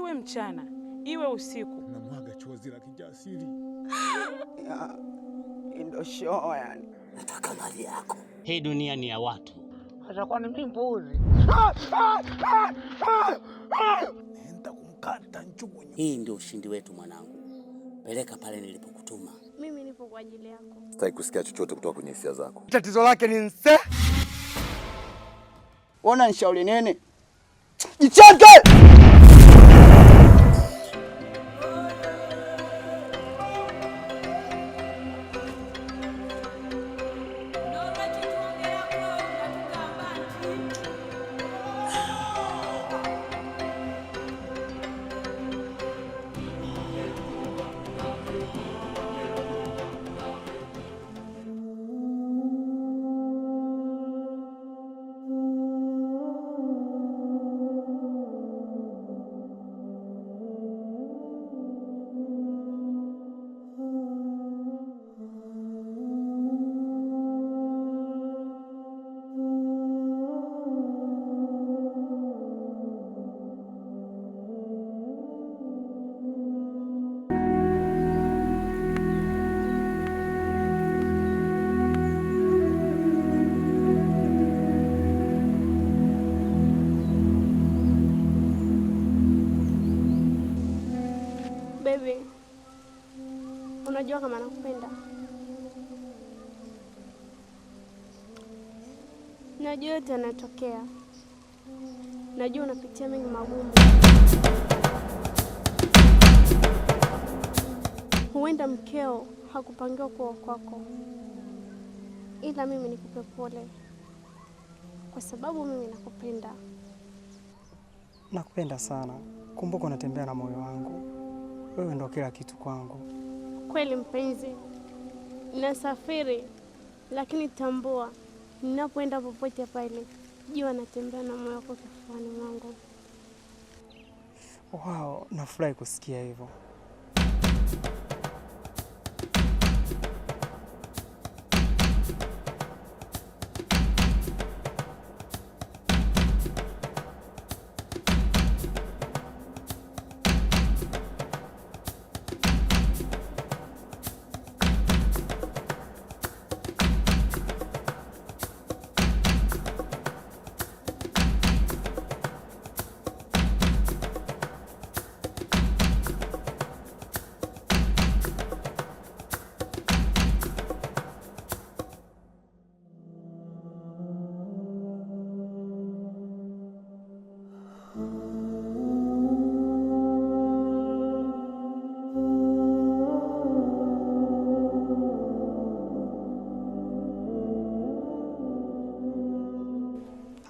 iwe mchana iwe usiku. Namwaga chozi la kijasiri. Ndio show yani. Nataka mali yako. Hii dunia ni ya watu. Atakuwa ni mbuzi. Nenda kumkata nchugunyu. Hii ndio ushindi wetu mwanangu. Peleka pale nilipokutuma. Mimi nipo kwa ajili yako. Sitaki kusikia chochote kutoka kwenye hisia zako. Tatizo lake ni nse. Ona nishauri nene. Jicheke! Baby, unajua kama nakupenda. Najua yote yanatokea. Najua unapitia mengi magumu. Huenda mkeo hakupangiwa kuwa kwako. Ila mimi nikupe pole. Kwa sababu mimi nakupenda. Nakupenda sana. Kumbuka unatembea na moyo wangu. Wewe ndo kila kitu kwangu. Kweli mpenzi, nasafiri, lakini tambua, ninapoenda popote pale, jua natembea na moyo wako kifuani mwangu. Wow, nafurahi kusikia hivyo.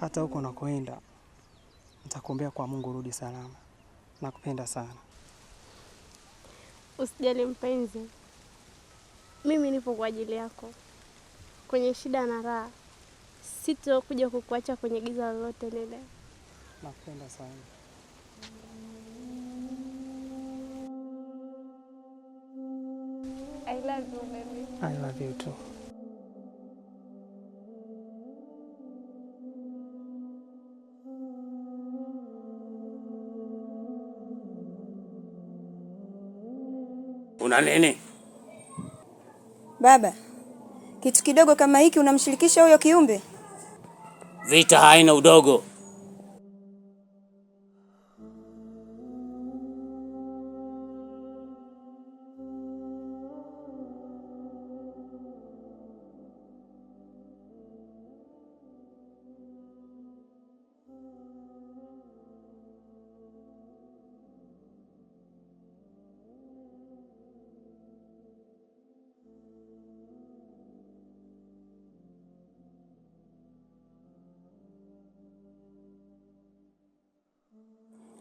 Hata huko unakoenda, nitakuombea kwa Mungu rudi salama. Nakupenda sana. Usijali mpenzi. Mimi nipo kwa ajili yako. Kwenye shida na raha. Sitakuja kukuacha kwenye giza lolote lile. Nakupenda sana. I love you, baby. I love you too. Una nini? Baba, kitu kidogo kama hiki unamshirikisha huyo kiumbe? Vita haina udogo.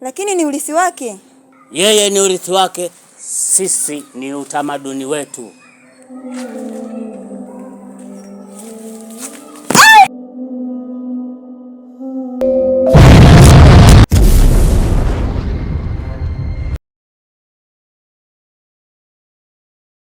Lakini ni urithi wake. Yeye ni urithi wake, sisi ni utamaduni wetu.